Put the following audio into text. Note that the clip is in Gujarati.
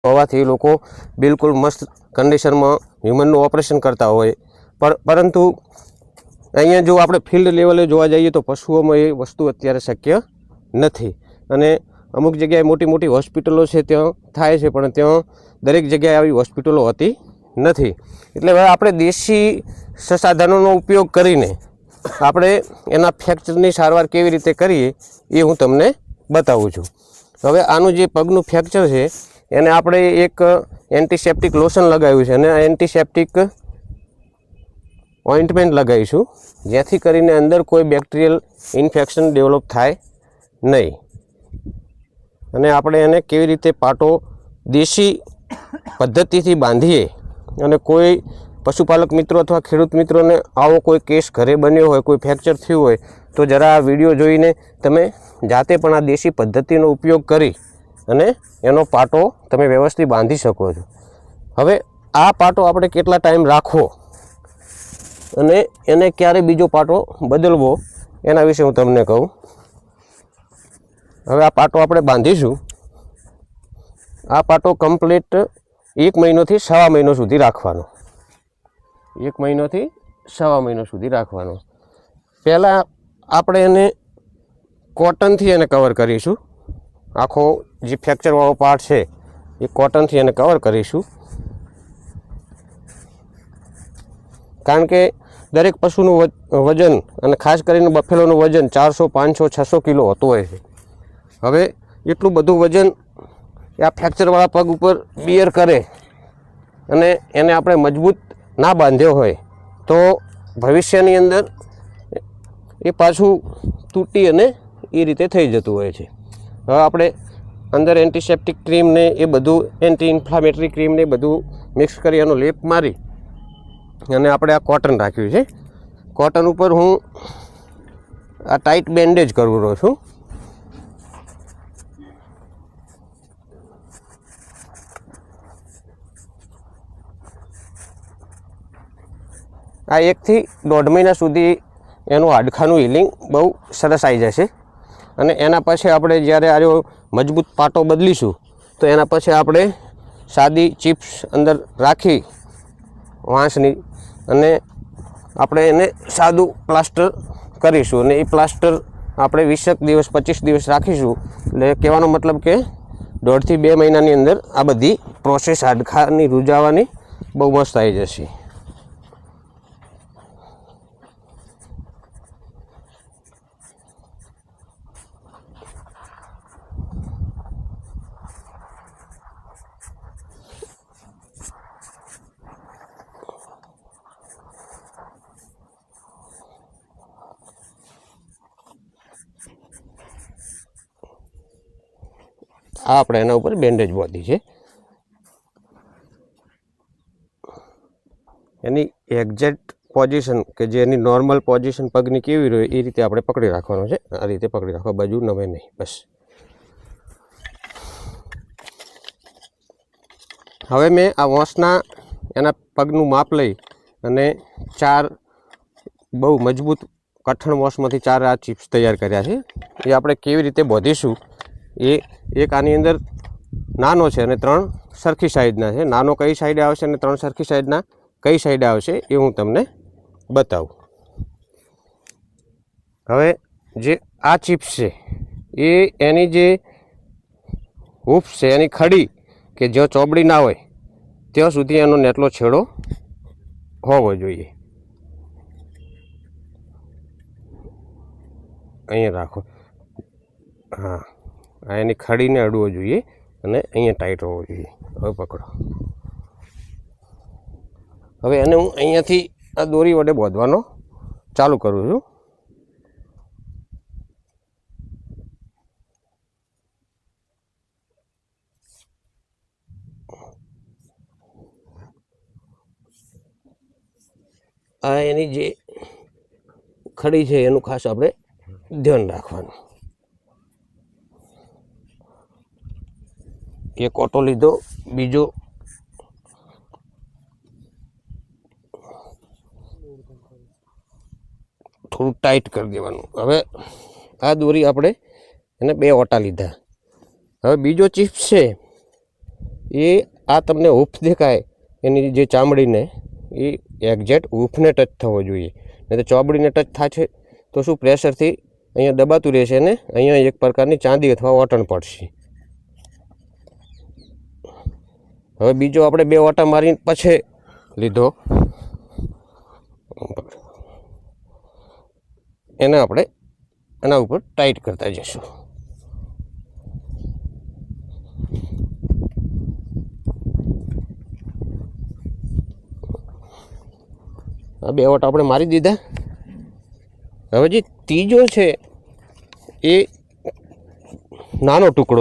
હોવાથી લોકો બિલકુલ મસ્ત કન્ડિશનમાં હ્યુમનનું ઓપરેશન કરતા હોય, પરંતુ અહીંયા જો આપણે ફિલ્ડ લેવલે જોવા જઈએ તો પશુઓમાં એ વસ્તુ અત્યારે શક્ય નથી. અને અમુક જગ્યાએ મોટી મોટી હોસ્પિટલો છે ત્યાં થાય છે, પણ ત્યાં દરેક જગ્યાએ આવી હોસ્પિટલો હોતી નથી. એટલે હવે આપણે દેશી સંસાધનોનો ઉપયોગ કરીને આપણે એના ફ્રેક્ચરની સારવાર કેવી રીતે કરીએ એ હું તમને બતાવું છું. હવે આનું જે પગનું ફ્રેક્ચર છે એને આપણે એક એન્ટીસેપ્ટિક લોશન લગાવ્યું છે અને આ એન્ટીસેપ્ટિક ઓઇન્ટમેન્ટ લગાવીશું, જેથી કરીને અંદર કોઈ બેક્ટેરિયલ ઇન્ફેક્શન ડેવલપ થાય નહીં. અને આપણે એને કેવી રીતે પાટો દેશી પદ્ધતિથી બાંધીએ અને કોઈ પશુપાલક મિત્રો અથવા ખેડૂત મિત્રોને આવો કોઈ કેસ ઘરે બન્યો હોય, કોઈ ફ્રેક્ચર થયું હોય, તો જરા આ વિડીયો જોઈને તમે જાતે પણ આ દેશી પદ્ધતિનો ઉપયોગ કરી અને એનો પાટો તમે વ્યવસ્થિત બાંધી શકો છો. હવે આ પાટો આપણે કેટલા ટાઈમ રાખવો અને એને ક્યારે બીજો પાટો બદલવો એના વિશે હું તમને કહું. હવે આ પાટો આપણે બાંધીશું. આ પાટો કમ્પ્લીટ 1 મહિનોથી 1.25 મહિનો સુધી રાખવાનો. 1 મહિનોથી 1.25 મહિનો સુધી રાખવાનો. પહેલાં આપણે એને કોટનથી એને કવર કરીશું. આખો જે ફ્રેક્ચરવાળો પાર્ટ છે એ કોટનથી એને કવર કરીશું, કારણ કે દરેક પશુનું વજન અને ખાસ કરીને બફેલોનું વજન 400, 500, 600 કિલો હોતું હોય છે. હવે એટલું બધું વજન આ ફ્રેક્ચરવાળા પગ ઉપર બિયર કરે અને એને આપણે મજબૂત ના બાંધ્યો હોય તો ભવિષ્યની અંદર એ પાછું તૂટી અને એ રીતે થઈ જતું હોય છે. હવે આપણે અંદર એન્ટીસેપ્ટિક ક્રીમને એ બધું એન્ટી ઇન્ફ્લામેટરી ક્રીમને એ બધું મિક્સ કરી એનો લેપ મારી અને આપણે આ કોટન રાખ્યું છે. કોટન ઉપર હું આ ટાઈટ બેન્ડેજ કરું રહ્યો છું. આ 1 થી 1.5 મહિના સુધી એનું હાડકાનું હિલિંગ બહુ સરસ આવી જશે. અને એના પછી આપણે જ્યારે આરો મજબૂત પાટો બદલીશું તો એના પછી આપણે સાદી ચિપ્સ અંદર રાખી વાંસની અને આપણે એને સાદું પ્લાસ્ટર કરીશું. અને એ પ્લાસ્ટર આપણે 20 દિવસ 25 દિવસ રાખીશું. એટલે કહેવાનો મતલબ કે 1.5 થી 2 મહિનાની અંદર આ બધી પ્રોસેસ હાડકાની રૂજાવાની બહુ મસ્ત આવી જશે. આ આપણે એના ઉપર બેન્ડેજ બાંધી છે. એની એક્ઝેક્ટ પોઝિશન કે જે એની નોર્મલ પોઝિશન પગની કેવી રહે એ રીતે આપણે પકડી રાખવાનો છે. આ રીતે પકડી રાખવા, બાજુ નમે નહીં, બસ. હવે મેં આ વાંસના એના પગનું માપ લઈ અને 4 બહુ મજબૂત કઠણ વાંસમાંથી 4 આ ચિપ્સ તૈયાર કર્યા છે. એ આપણે કેવી રીતે બાંધીશું એ એક આની અંદર નાનો છે અને 3 સરખી સાઈડના છે. નાનો કઈ સાઈડે આવશે અને 3 સરખી સાઈડના કઈ સાઈડે આવશે એ હું તમને બતાવું. હવે જે આ ચિપ્સ છે એ એની જે હૂફ છે એની ખડી કે જો ચોબડી ના હોય ત્યાં સુધી એનો નેટલો છેડો હોવો જોઈએ. અહીંયા રાખો. હા, આ એની ખડીને અડવો જોઈએ અને અહીંયા ટાઈટ હોવો જોઈએ. હવે પકડો. હવે એને હું અહીંયાથી આ દોરી વડે બાંધવાનો ચાલુ કરું છું. આ એની જે ખડી છે એનું ખાસ આપણે ધ્યાન રાખવાનું. એક ઓટો લીધો, બીજો થોડું ટાઈટ કરી દેવાનું. હવે આ દોરી આપણે એને 2 ઓટા લીધા. હવે બીજો ચિપ્સ છે એ આ તમને હૂફ દેખાય એની જે ચામડીને એ એક્ઝેક્ટ હૂફને ટચ થવો જોઈએ, નહીં તો ચોબડીને ટચ થશે તો શું પ્રેશરથી અહીંયા દબાતું રહેશે ને અહીંયા એક પ્રકારની ચાંદી અથવા ઓટણ પડશે. હવે બીજો આપણે 2 ઓટા મારીને પછી લીધો, એને આપણે એના ઉપર ટાઈટ કરતા જઈશું. આ 2 ઓટા આપણે મારી દીધા. હવે જે ત્રીજો છે એ નાનો ટુકડો